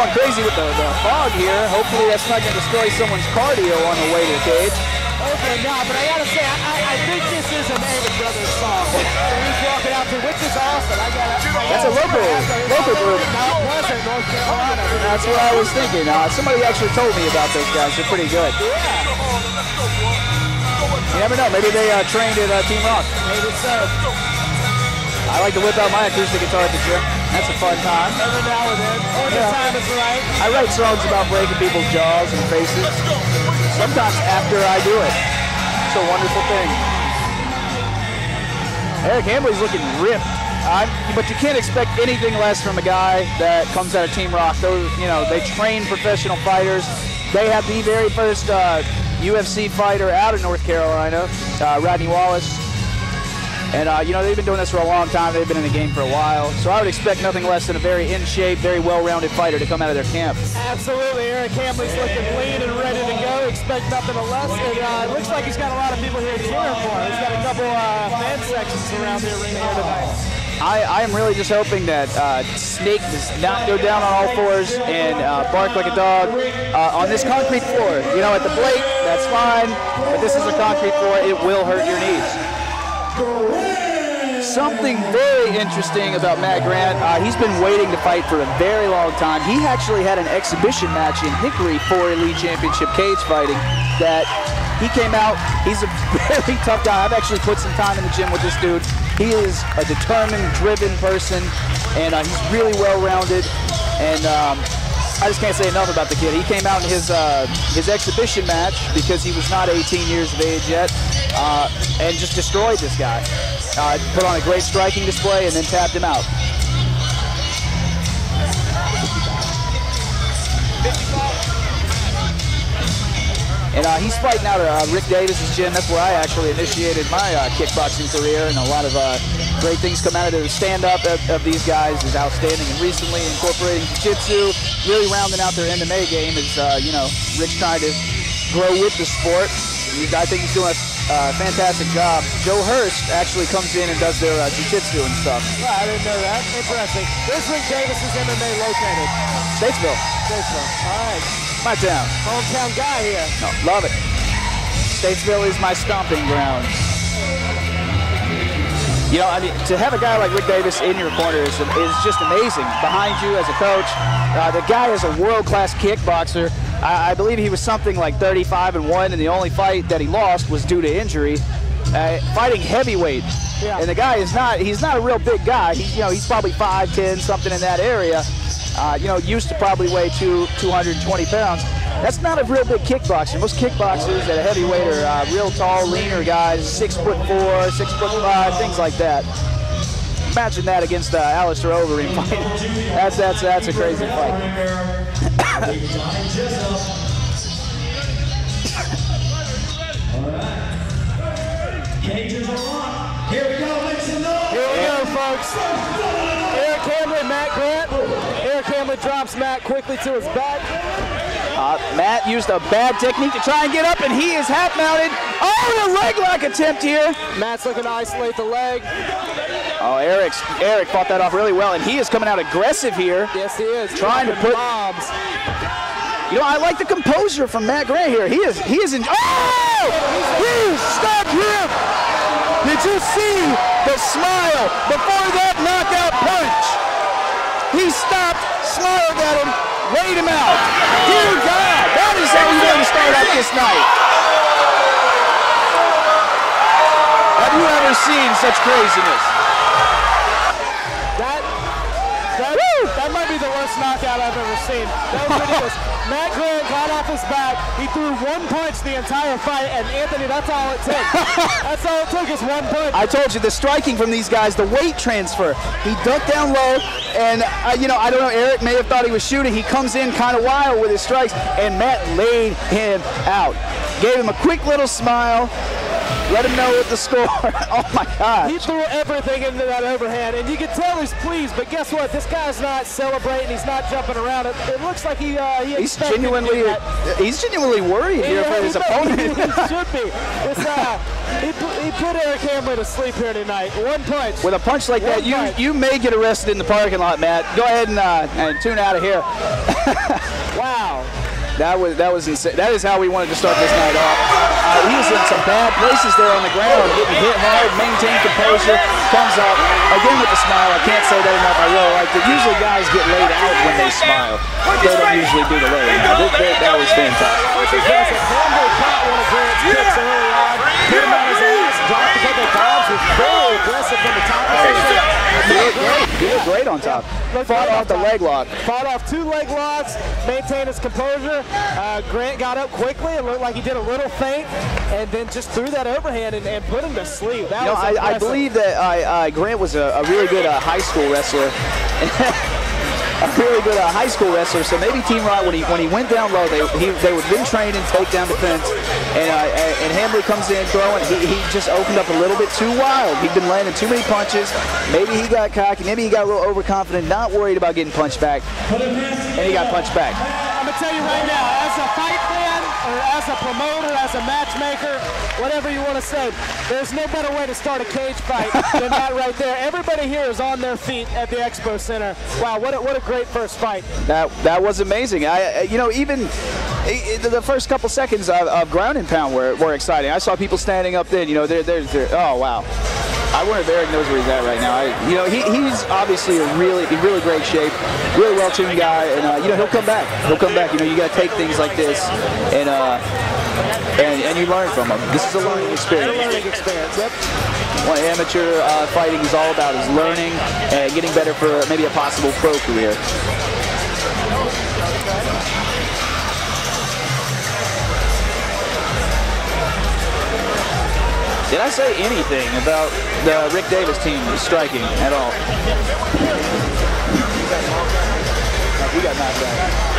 going crazy with the fog here. Hopefully that's not going to destroy someone's cardio on the way to the cage. Okay, no, but I gotta say, I think this is a David Brothers song. He's walking out to, which is awesome. That's a local group. Mount Pleasant, North Carolina. That's what I was thinking. Somebody actually told me about those guys. They're pretty good. Yeah. You never know. Maybe they trained at Team Rock. Maybe so. I like to whip out my acoustic guitar at the gym. That's a fun time. Every now and then. Or the time is right. I write songs about breaking people's jaws and faces. Sometimes after I do it. It's a wonderful thing. Eric Hambly's looking ripped. But you can't expect anything less from a guy that comes out of Team Rock. Those, they train professional fighters. They have the very first UFC fighter out of North Carolina, Rodney Wallace. And, they've been doing this for a long time. They've been in the game for a while. So I would expect nothing less than a very in-shape, very well-rounded fighter to come out of their camp. Absolutely. Eric Hambly's looking lean and ready to go. Expect nothing less. And it looks like he's got a lot of people here cheering for him. He's got a couple fan sections around here tonight. I am really just hoping that Snake does not go down on all fours and bark like a dog on this concrete floor. At the plate, that's fine. But this is a concrete floor. It will hurt your knees. Something very interesting about Matt Grant, he's been waiting to fight for a very long time. He actually had an exhibition match in Hickory for Elite Championship cage fighting that he came out. He's a very tough guy. I've actually put some time in the gym with this dude. He is a determined, driven person, and he's really well-rounded. And I just can't say enough about the kid. He came out in his exhibition match because he was not 18 years of age yet, and just destroyed this guy. Put on a great striking display and then tapped him out. And he's fighting out at Rick Davis's gym. That's where I actually initiated my kickboxing career, and a lot of great things come out of it. The stand-up of these guys is outstanding, and recently incorporating jiu-jitsu, really rounding out their MMA game is, Rick's trying to grow with the sport. I think he's doing a fantastic job. Joe Hurst actually comes in and does their jiu-jitsu and stuff. Well, I didn't know that. Interesting. Where's Rick Davis's MMA located? Statesville. Statesville. All right. My town. Hometown guy here. No, love it. Statesville is my stomping ground. To have a guy like Rick Davis in your corner is just amazing. Behind you as a coach, the guy is a world-class kickboxer. I believe he was something like 35-1, and the only fight that he lost was due to injury. Fighting heavyweight, and the guy he's not a real big guy. He's probably 5'10", something in that area. Used to probably weigh 220 pounds. That's not a real big kickboxer. Most kickboxers at a heavyweight are real tall, leaner guys, 6'4", 6'5", things like that. Imagine that against Alistair Overeem fighting. That's a crazy fight. Here we go, folks. Eric Hambly, Matt Grant. Eric Hambly drops Matt quickly to his back. Matt used a bad technique to try and get up, and he is half-mounted. Oh, a leg-lock attempt here. Matt's looking to isolate the leg. Oh, Eric fought that off really well, and he is coming out aggressive here. Yes, he is. Trying to put bombs. I like the composure from Matt Grant here. He is in. Oh! He stopped him. Did you see the smile before that knockout punch? He stopped, smiled at him, laid him out. Dear God, that is how we're going to start out this night. Have you ever seen such craziness? That might be the worst knockout I've ever seen. That was ridiculous. Matt Grant got off his back. He threw one punch the entire fight, and Anthony, that's all it took. That's all it took is one punch. I told you, the striking from these guys, the weight transfer. He ducked down low, and I don't know, Eric may have thought he was shooting. He comes in kind of wild with his strikes, and Matt laid him out. Gave him a quick little smile, Let him know what the score. Oh my God. He threw everything into that overhand, and you can tell he's pleased. But guess what? This guy's not celebrating. He's not jumping around. It looks like he's genuinely worried here for his opponent. He should be. He put Eric Hambly to sleep here tonight. One punch. With a punch like that, you may get arrested in the parking lot, Matt. Go ahead and tune out of here. Wow. That was insane. That is how we wanted to start this night off. He was in some bad places there on the ground, getting hit hard, maintained composure, comes up again with the smile. I can't say that enough. I really liked it. Usually guys get laid out when they smile. They don't usually do the laying out. That was fantastic. Hambly caught one of Grant's kicks early on. Hit him on his ass, dropped a couple bombs, was very aggressive from the top. He looked great on top. Fought off the leg lock. Fought off 2 leg locks, maintained his composure. Grant got up quickly. It looked like he did a little feint, and then just threw that overhand and put him to sleep. That was impressive. I believe that Grant was a really good high school wrestler. A really good high school wrestler, so maybe Team Riot, when he went down low, they would been trained in takedown defense, and Hambly comes in throwing. He just opened up a little bit too wild. He'd been landing too many punches. Maybe he got cocky. Maybe he got a little overconfident, not worried about getting punched back, and he got punched back. I'm gonna tell you right now, as a fight fan, or as a promoter, as a matchmaker, whatever you want to say, there's no better way to start a cage fight than that right there. Everybody here is on their feet at the Expo Center. Wow, what a great first fight. That was amazing. Even the first couple seconds of ground and pound were exciting. I saw people standing up then. They're oh wow. I wonder if Eric knows where he's at right now. He's obviously in really great shape, really well-tuned guy, and he'll come back. He'll come back. You got to take things like this, and you learn from them. This is a learning experience. Yep. What amateur fighting is all about is learning and getting better for maybe a possible pro career. Did I say anything about the Rick Davis team striking at all? He got knocked out.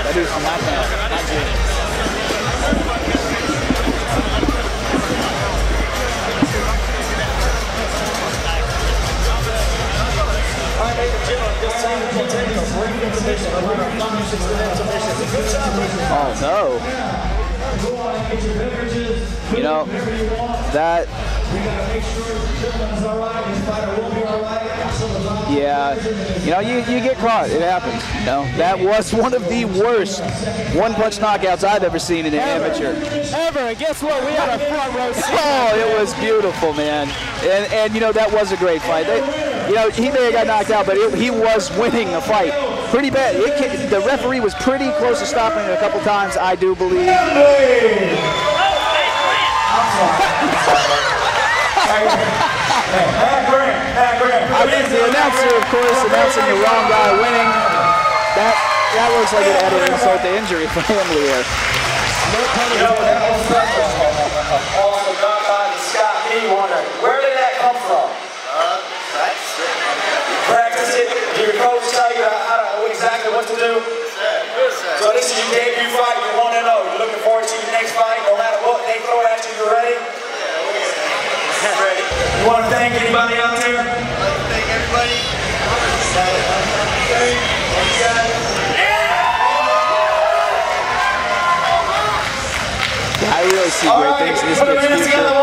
That dude's knocked out. Not good. All right, ladies and gentlemen, this time we'll take a break intermission. We're going to finish this intermission. Good job. Oh, no. That. Yeah, you get caught. It happens. That was one of the worst one-punch knockouts I've ever seen in an amateur. Ever. And guess what? We had a front row seat. Oh, it was beautiful, man. And that was a great fight. He may have got knocked out, but he was winning the fight pretty bad. The referee was pretty close to stopping it a couple times, I do believe. I think the announcer, of course, announcing the wrong guy winning. That looks like an added insult to injury for Hambly here. Awesome knockout to Scott P. Warner. Where did that come from? Practice it. Did your coach tell you exactly what to do? So this is your debut fight. You want to know. You're looking forward to your next fight. No matter what they throw at you, you're ready? Ready. You want to thank anybody out there? I'd like to thank everybody. I really see great things in this kid's future.